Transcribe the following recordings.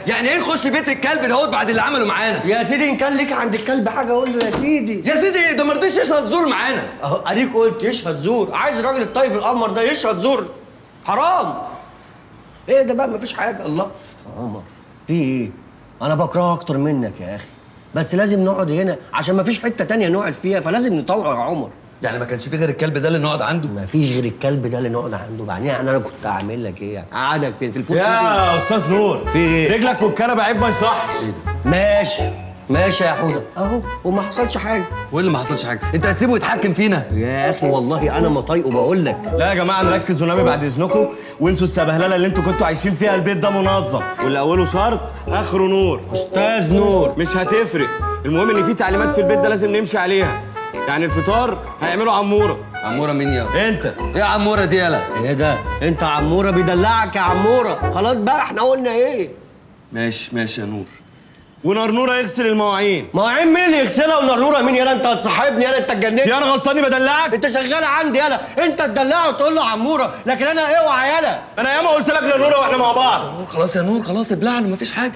يعني ايه نخش بيت الكلب دهوت بعد اللي عمله معانا؟ يا سيدي ان كان ليك عند الكلب حاجه قول له يا سيدي. يا سيدي ده ما رضيش يشهد زور معانا. اهو اديك قلت يشهد زور، عايز الراجل الطيب القمر ده يشهد زور؟ حرام. ايه ده بقى مفيش حاجه. الله عمر في ايه؟ انا بكرهه اكتر منك يا اخي، بس لازم نقعد هنا عشان مفيش حته تانية نقعد فيها، فلازم نطوع يا عمر. يعني ما كانش في غير الكلب ده اللي نقعد عنده؟ مفيش غير الكلب ده اللي نقعد عنده. بعدين يعني انا كنت هعمل لك ايه؟ يعني قعدك فين؟ في الفوت يا استاذ نور، في ايه؟ رجلك والكنبه عيب ما يصحش. ماشي ماشي يا حوده اهو، وما حصلش حاجه. وايه اللي ما حصلش حاجه؟ انت هتسيبه يتحكم فينا؟ يا اخي والله انا ما طايقه بقول لك. لا يا جماعه نركز ونامي بعد اذنكم، وانسوا السبهلله اللي انتوا كنتوا عايشين فيها. البيت ده منظم واللي اوله شرط اخره نور. استاذ نور مش هتفرق، المهم ان في تعليمات في البيت ده لازم نمشي عليها. يعني الفطار هيعملوا عموره. عموره مين يا؟ انت ايه عموره دي يالا؟ ايه ده؟ انت عموره بيدلعك يا عموره. خلاص بقى احنا قلنا ايه؟ ماشي يا نور. ونرنوره يغسل المواعين. مواعين مين اللي يغسلها ونرنوره مين؟ يالا انت هتصاحبني؟ يالا انت اتجننت؟ يا انا غلطاني بدلعك؟ انت شغال عندي يالا، انت تدلعه وتقول له عموره، لكن انا اوعى يالا. انا ياما قلت لك نرنوره واحنا مع بعض. خلاص يا نور خلاص ابلعنا، مفيش حاجه.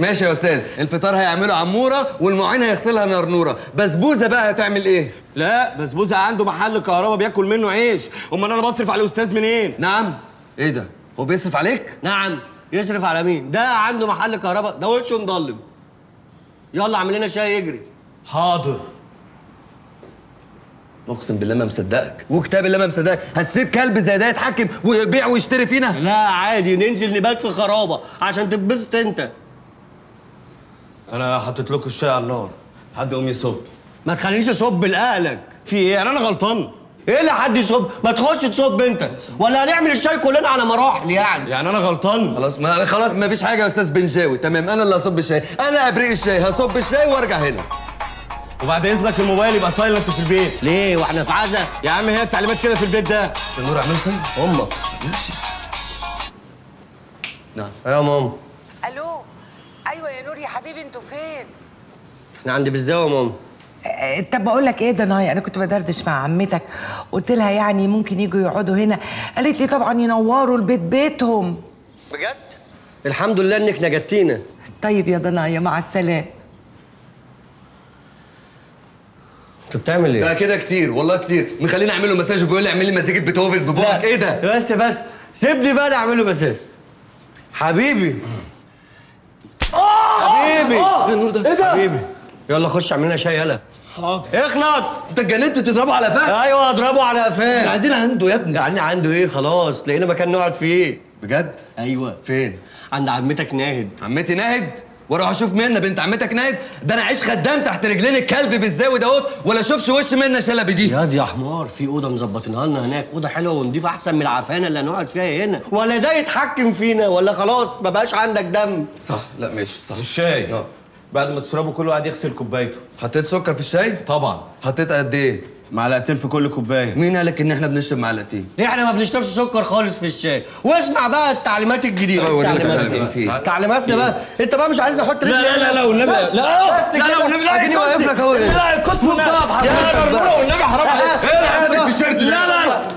ماشي يا استاذ، الفطار هيعمله عموره والمواعين هيغسلها نرنوره. بسبوسه بقى هتعمل ايه؟ لا بسبوسه عنده محل كهرباء بياكل منه عيش، امال انا بصرف على الاستاذ منين؟ نعم. ايه ده؟ هو بيصرف عليك؟ نعم. يصرف على مين؟ ده عنده محل كهرباء، ده وشه مضلم. يلا اعمل لنا شاي يجري. حاضر. اقسم بالله ما مصدقك، وكتاب الله ما مصدقك. هتسيب كلب زي ده يتحكم ويبيع ويشتري فينا؟ لا عادي، ننزل نبات في خرابه عشان تتبسط انت. انا حطيت لكم الشاي على النار، حد يقوم يصب. ما تخلينيش اصب لاهلك. في ايه؟ يعني انا غلطان؟ ايه اللي حد يصب؟ ما تخش تصب انت، ولا هنعمل الشاي كلنا على مراحل يعني؟ يعني انا غلطان؟ خلاص ما فيش حاجه يا استاذ بنشاوي. تمام انا اللي هصب الشاي، انا ابريق الشاي، هصب الشاي وارجع هنا. وبعد اذنك الموبايل يبقى سايلنت في البيت. ليه واحنا في عزا؟ يا عم هي التعليمات كده في البيت ده. يا نور اعمل سايلنت. امك. ماشي. نعم. يا ماما. الو. ايوه يا نور يا حبيبي، انتوا فين؟ احنا عند بالزاويه يا ماما. طب بقول لك ايه ده ناي، انا كنت بدردش مع عمتك، قلت لها يعني ممكن يجوا يقعدوا هنا، قالت لي طبعا ينوروا البيت بيتهم. بجد؟ الحمد لله انك نجدتينا. طيب يا ضنايا مع السلامه. انت بتعمل ايه؟ ده كده كتير والله كتير. مخليني اعمل له مساج وبيقول لي اعمل لي مزيكه بيتهوفن ببوقك. ايه ده؟ بس سيبني بقى نعمله مساج. حبيبي حبيبي ايه النور ده؟ ايه ده؟ حبيبي يلا خش اعمل لنا شاي يلا. حاضر. اخلص. انت اتجننت تضربه على فاك؟ ايوه اضربه على قفاه. قاعدين عنده يا ابني. قاعدين عنده ايه؟ خلاص لقينا مكان نقعد فيه. بجد؟ ايوه. فين؟ عند عمتك ناهد. عمتي ناهد؟ واروح اشوف منى بنت عمتك ناهد؟ ده انا عايش خدام تحت رجلين الكلب بالزاوي دهوت ولا اشوفش وش منى شلبي دي. ياض يا حمار، في اوضه مظبطينها لنا هناك، اوضه حلوه ونضيفه احسن من العفانه اللي هنقعد فيها هنا. ولا ده يتحكم فينا ولا خلاص ما بقاش عندك دم. صح. لا ماشي صح. الشاي اه. بعد ما تشربه كل واحد يغسل كوبايته. حطيت سكر في الشاي؟ طبعا. حطيت قد ايه؟ معلقتين في كل كوبايه. مين قالك ان احنا بنشرب معلقتين؟ احنا ما بنشربش سكر خالص في الشاي. واسمع بقى التعليمات الجديده. أيوة، وريني التعليمات التعليمات الجديدة. فيه. تعليماتنا بقى. انت بقى مش عايز نحط رجلي لا والنبي بس. لا بس لا كده. والنبي لا اديني واقف لك اهو. لا الكتف والنبي. طب حضرتك يا بقى. والنبي حرام عليك. ايه اللي عندك التيشيرت ده؟ لا